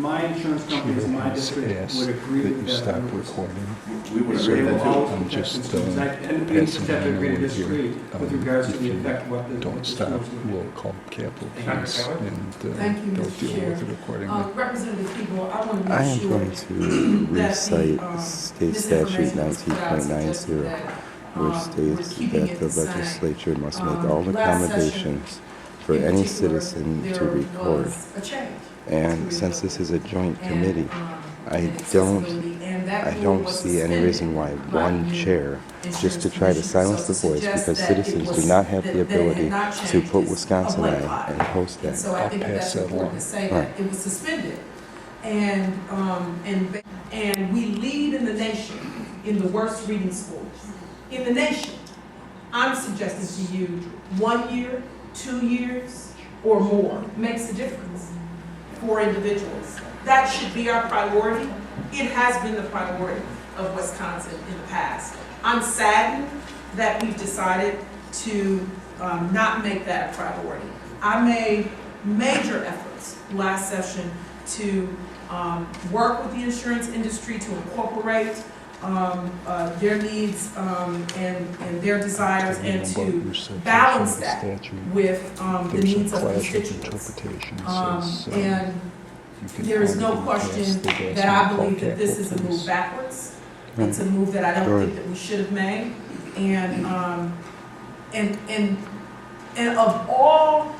my insurance companies in my district would agree that with you that. stop recording. We would So agree with that too. I'm just And we just passing have to on agree to over disagree here. with regards to If the you effect of what the. don't stop, we'll call capital police and Thank you, they'll Mr. deal Chair. with it accordingly. Representative Peeble, I want to I make am sure going to that recite the, State this Statute information was put out 19.90, suggesting that, which we're states keeping that it the the same. legislature must make all Last session, accommodations for in any particular, citizen to there record. was a change And to since this is a joint and, committee, I and don't, accessibility, and that I rule don't was see any suspended reason why by one the chair, just to Insurance try to Commission. silence So the to voice, suggest because that it citizens was- do not have that- the that it had ability not to changed put is a Wisconsin white Eye lie. and post And that. so I I'll think pass that's that important along. to say Right. that it was suspended. And we lead in the nation in the worst reading scores. In the nation, I'm suggesting to you 1 year, 2 years, or more makes a difference for individuals. That should be our priority. It has been the priority of Wisconsin in the past. I'm saddened that we've decided to not make that a priority. I made major efforts last session to work with the insurance industry to incorporate their needs and their desires and to balance that with the needs of constituents. And there is no question that I believe that this is a move backwards. It's a move that I don't think that we should have made. And of all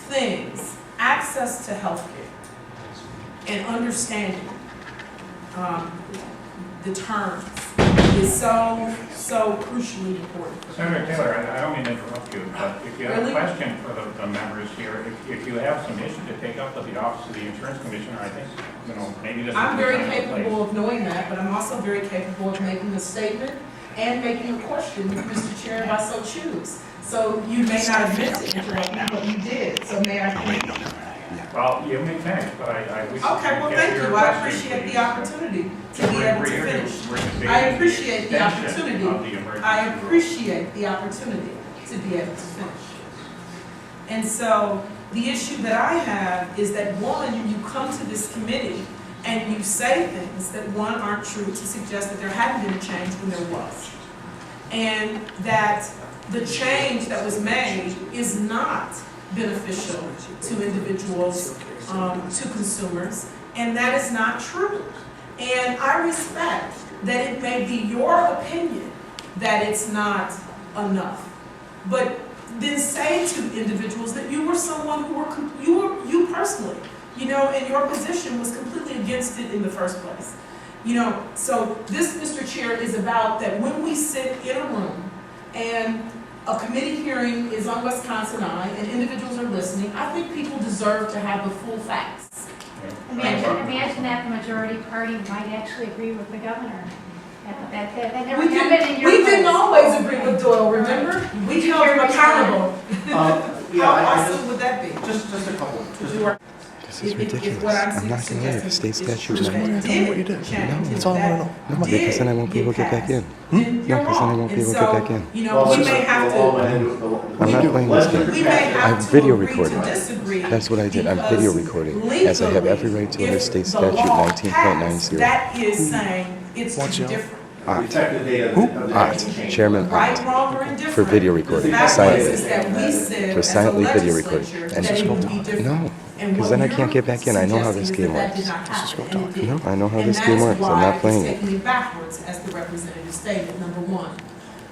things, access to healthcare and understanding the terms is so crucially important. Senator Taylor, I don't mean to interrupt you, but if you have Really? a question for the members here, if you have some issue to take up with the Office of the Insurance Commissioner, I think, maybe this is I'm the very time and place. capable of knowing that, but I'm also very capable of making a statement and making a question, Mr. Chair, if I so choose. So you may not have meant to interrupt me, but you did, so may I finish? Well, you may finish, but I wish. Okay, well, to get thank your you. I question, appreciate please. the opportunity to be able to finish. We're debating I appreciate the extension opportunity. of the emergency I rule. appreciate the opportunity to be able to finish. And so the issue that I have is that, one, you come to this committee and you say things that, one, aren't true to suggest that there hadn't been a change when there was. And that the change that was made is not beneficial to individuals, to consumers, and that is not true. And I respect that it may be your opinion that it's not enough, but then say to individuals that you were someone you personally, and your position was completely against it in the first place. So this, Mr. Chair, is about that when we sit in a room and a committee hearing is on Wisconsin Eye and individuals are listening, I think people deserve to have the full facts. Imagine that the majority party might actually agree with the governor. That never We happened in your didn't place. always agree with Doyle, remember? We held him accountable. How soon would that be? Just a couple. This is If ridiculous. what I'm not going to leave. State statute. Just want to tell me what you did. That's all I want to know. No, because then I won't be able to get back in. No, because then I won't be able to get back in. We may have to. I'm not playing this game. We may have I'm to video agree to recording. disagree. That's what I did. I'm video because recording, as I have every right to under if State the Statute law passed, 19.90. That is saying it's What's your- different. Chairman Right, Ott. wrong, or indifferent. For video recording, The fact silently. is that we said For as a silently video recording. legislature And that just it would go be talk. different. No, And because what then I you're can't get back in. I know how this suggesting game is that works. did not happen, and it did. No, I know how And this that game is works. I'm why not playing it's it. taking it backwards, as the representative stated, number one.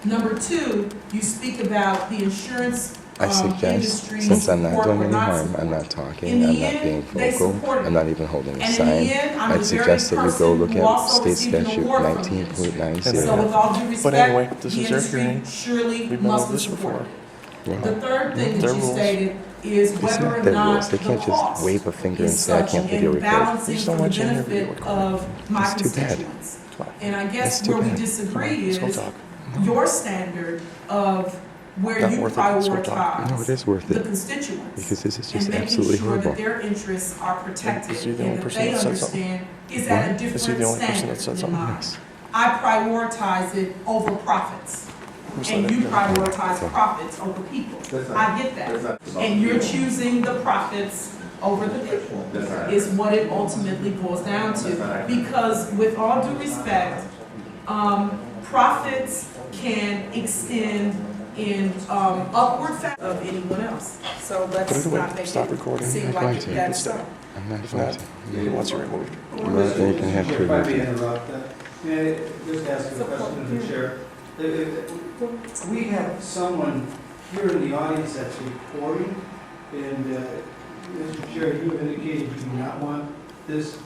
Number two, you speak about the insurance I suggest, industry's since I'm not support doing or any not harm, support. I'm not In talking, the I'm not end, being they vocal, supported I'm not even holding a And in sign. the end, I'm the I'd very suggest that you go person look who at also State received an Statute award from this. 19.90. So with all due respect, anyway, this the is their industry hearing. surely We've been must over be this before. supported. The third thing Their that you rules. stated is It's whether not or their not rules. They can't the just cost wave a finger and is say, I such can't video in record. balancing Just for don't the want you in here video benefit recording. of my That's too bad. constituents. And I That's guess too where we bad. disagree Let's go is talk. your standard of where Not you worth it. Let's go talk. prioritize No, it is worth the it. constituents. Because this is And just making absolutely sure horrible. that their interests are protected Is he the only and that person they that said something? understand is at a Is he different the only person that standard said than something? mine. Yes. I prioritize it over profits. Who said And it? you prioritize profits over people. I get that. And you're choosing the profits over the people, is what it ultimately boils down to. Because with all due respect, profits can extend in upward factor of anyone else. So Put let's it away. not make Stop it recording. seem I'm not like going to. that's so. I'm not If going not, to. he wants it removed. Well, then you can have to If I may remove it. interrupt, may I just ask a question of the chair? We have someone here in the audience that's recording, and Mr. Chair, you have indicated you do not want this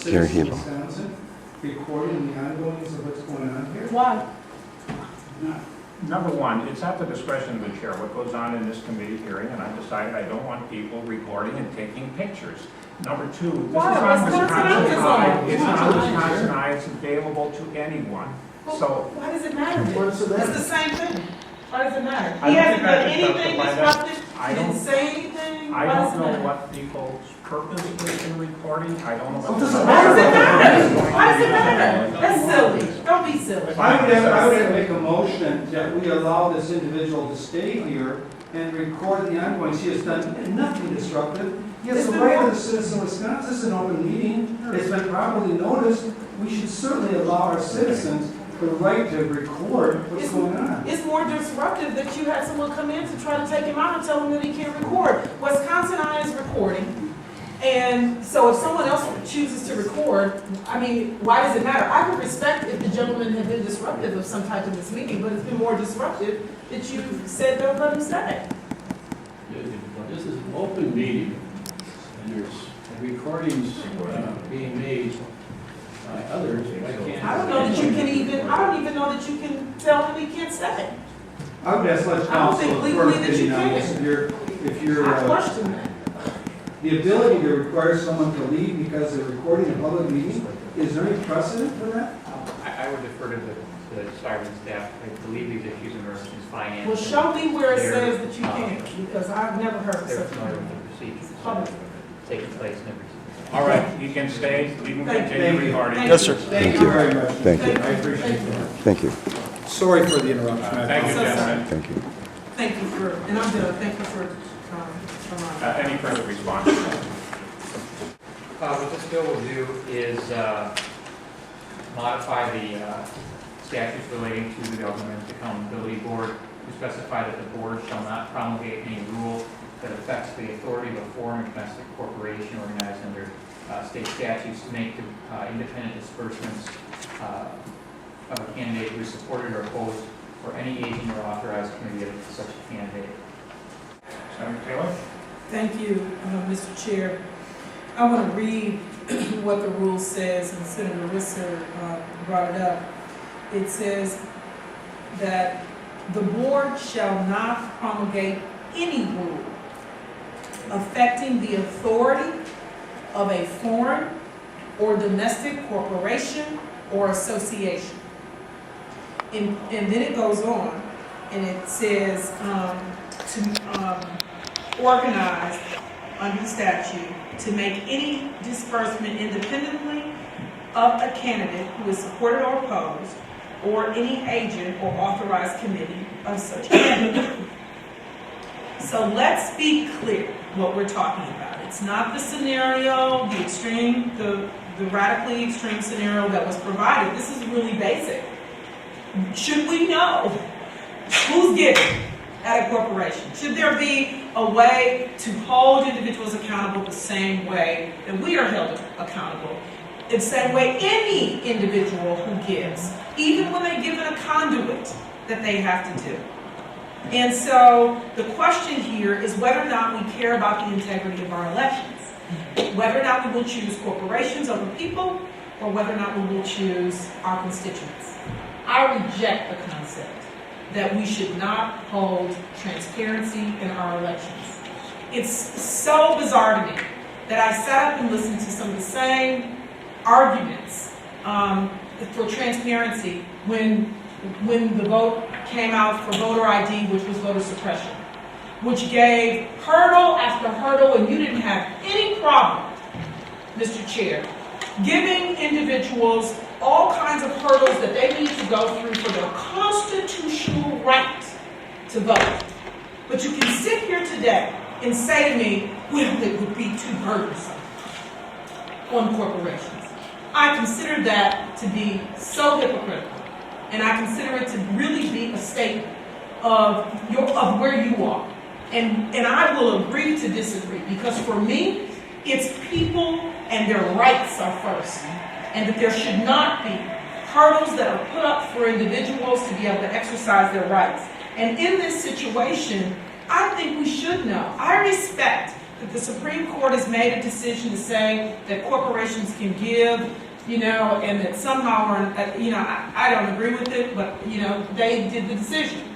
Gary citizen Hebel. of Wisconsin recording the ongoings of what's going on here? Why? Number one, it's at the discretion of the chair what goes on in this committee hearing, and I've decided I don't want people recording and taking pictures. Number two, this is Why? on Wisconsin Wisconsin is Eye. on. It's on Wisconsin Eye, it's available to anyone. So, Why does it matter? What's the It's matter? the same thing. Why does it matter? I He don't hasn't think I done can anything justify that. disruptive, I he didn't don't- say anything. I Why does don't it know matter? what people's purpose is in recording, I don't know what. What does it Why does it matter? matter? Why does it matter? That's silly. Don't be silly. I would make a motion that we allow this individual to stay here and record the ongoings. He has done nothing disruptive. He has It's the been right what? of the citizen of Wisconsin. This is an open meeting. It's been properly noticed. We should certainly allow our citizens the right to record what's going on. It's more disruptive that you had someone come in to try to take him out and tell him that he can't record. Wisconsin Eye is recording. And so if someone else chooses to record, I mean, why does it matter? I would respect if the gentleman had been disruptive of some type of this meeting, but it's been more disruptive that you said don't let him stay. This is an open meeting, and there's recordings being made by others. Why can't? I don't know that you can even, I don't even know that you can tell him he can't stay. I would ask much I don't think counsel legally for that you opinion on can. this. If you're, I question that. the ability to require someone to leave because they're recording a public meeting, is there any precedent for that? I would defer to the department staff. I believe these issues emerge in finance. Well, show me where it There- says that you can, because I've never heard of They're such a familiar thing. with the procedures Public. taking place and everything. All right, you can stay, we can Thank continue you. recording. Thank Yes, sir. Thank you very much. Thank you. I appreciate that. Thank you. Sorry for the interruption. I Thank you, apologize. gentlemen. Thank you. Thank you for, and I'm done, thank you for, Any further response? What this bill will do is modify the statutes relating to the Government Accountability Board to specify that the board shall not promulgate any rule that affects the authority of a foreign or domestic corporation organized under state statutes to make independent disbursements of a candidate who is supported or opposed or any agent or authorized committee of such a candidate. Senator Taylor? thank you, Mr. Chair. I want to read what the rule says, and Senator Risser brought it up. It says that the board shall not promulgate any rule affecting the authority of a foreign or domestic corporation or association. And then it goes on, and it says to organize under the statute to make any disbursement independently of a candidate who is supported or opposed, or any agent or authorized committee of such candidate. So let's be clear what we're talking about. It's not the scenario, the extreme, the radically extreme scenario that was provided. This is really basic. Should we know who's giving at a corporation? Should there be a way to hold individuals accountable the same way that we are held accountable? In the same way any individual who gives, even when they're given a conduit that they have to do. And so the question here is whether or not we care about the integrity of our elections. Whether or not we will choose corporations over people, or whether or not we will choose our constituents. I reject the concept that we should not hold transparency in our elections. It's so bizarre to me that I sat up and listened to some of the same arguments for transparency when the vote came out for voter ID, which was voter suppression, which gave hurdle after hurdle, and you didn't have any problem, Mr. Chair, giving individuals all kinds of hurdles that they need to go through for their constitutional right to vote. But you can sit here today and say to me, well, it would be too burdensome on corporations. I consider that to be so hypocritical, and I consider it to really be a statement of where you are. And I will agree to disagree, because for me, it's people and their rights are first, and that there should not be hurdles that are put up for individuals to be able to exercise their rights. And in this situation, I think we should know. I respect that the Supreme Court has made a decision to say that corporations can give, and that somehow, I don't agree with it, but, they did the decision.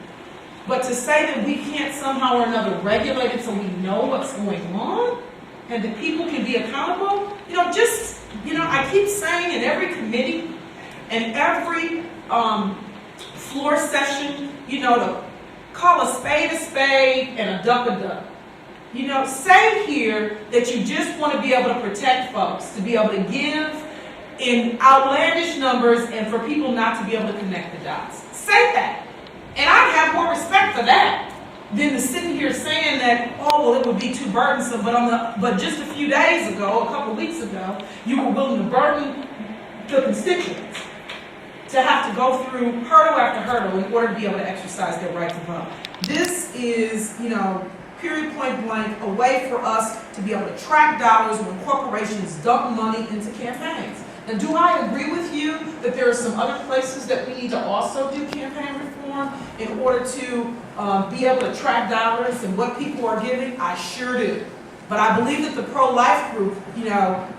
But to say that we can't somehow or another regulate it so we know what's going on, and that people can be accountable, I keep saying in every committee and every floor session, to call a spade and a duck a duck. Say here that you just want to be able to protect folks, to be able to give in outlandish numbers and for people not to be able to connect the dots. Say that. And I have more respect for that than to sitting here saying that, it would be too burdensome, but just a few days ago, a couple of weeks ago, you were willing to burden the constituents to have to go through hurdle after hurdle in order to be able to exercise their right to vote. This is, period, point blank, a way for us to be able to track dollars when corporations dump money into campaigns. Now, do I agree with you that there are some other places that we need to also do campaign reform in order to be able to track dollars and what people are giving? I sure do. But I believe that the pro-life group,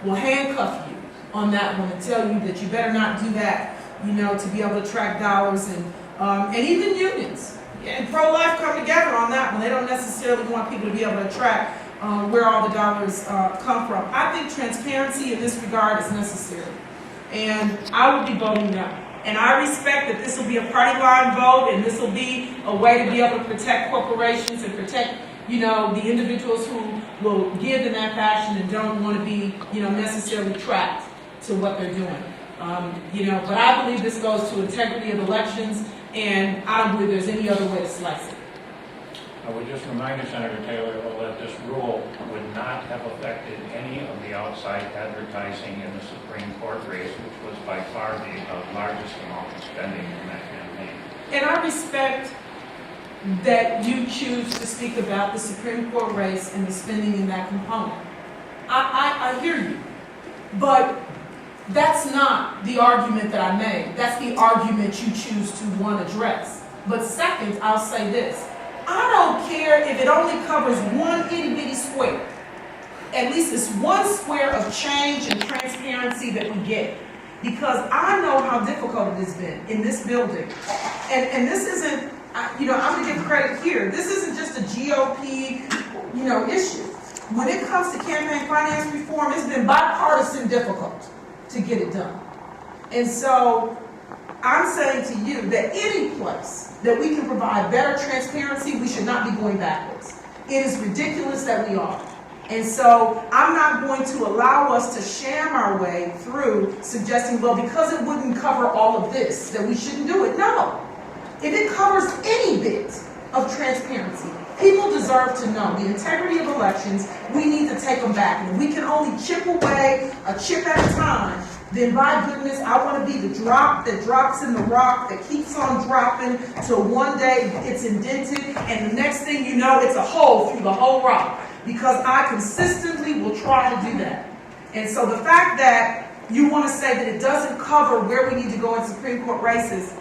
will handcuff you on that one and tell you that you better not do that, to be able to track dollars, and even unions and pro-life come together on that one. They don't necessarily want people to be able to track where all the dollars come from. I think transparency in this regard is necessary, and I will be voting no. And I respect that this will be a party line vote, and this will be a way to be able to protect corporations and protect, the individuals who will give in that fashion and don't want to be, necessarily tracked to what they're doing. But I believe this goes to integrity of elections, and I don't believe there's any other way to slice it. I would just remind you, Senator Taylor, that this rule would not have affected any of the outside advertising in the Supreme Court race, which was by far the largest amount of spending in that campaign. And I respect that you choose to speak about the Supreme Court race and the spending in that component. I hear you. But that's not the argument that I made. That's the argument you choose to, one, address. But second, I'll say this. I don't care if it only covers one itty-bitty square. At least it's one square of change and transparency that we get. Because I know how difficult it has been in this building. And this isn't, I'm going to give credit here. This isn't just a GOP, issue. When it comes to campaign finance reform, it's been bipartisan difficult to get it done. And so I'm saying to you that any place that we can provide better transparency, we should not be going backwards. It is ridiculous that we are. And so I'm not going to allow us to sham our way through suggesting, well, because it wouldn't cover all of this, that we shouldn't do it. No. If it covers any bit of transparency, people deserve to know the integrity of elections. We need to take them back. And if we can only chip away a chip at a time, then by goodness, I want to be the drop that drops in the rock that keeps on dropping till one day it's indented, and the next thing you know, it's a hole through the whole rock, because I consistently will try to do that. And so the fact that you want to say that it doesn't cover where we need to go in Supreme Court races,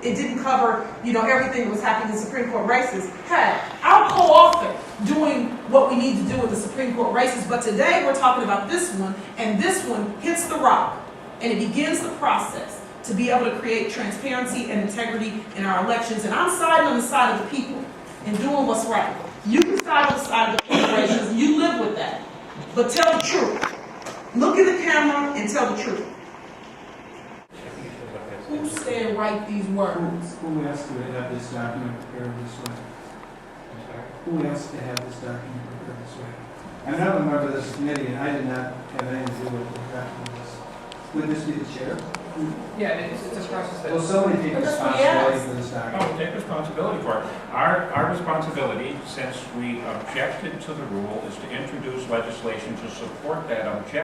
it didn't cover, everything that was happening in Supreme Court races. Hey, I'll co-author doing what we need to do with the Supreme Court races, but today we're talking about this one, and this one hits the rock, and it begins the process to be able to create transparency and integrity in our elections. And I'm siding on the side of the people and doing what's right. You can side on the side of the corporations, you live with that, but tell the truth. Look in the camera and tell the truth. Who said write these words? Who asked to have this document prepared this way? Who asked to have this document prepared this way? I'm not a member of this committee, and I did not have anything to do with the drafting of this. Would this be the chair? Yeah, it's a process that. Will somebody take Because we responsibility asked. for this Oh, document? take responsibility for it. Our responsibility, since we objected to the rule, is to introduce legislation to support that objection.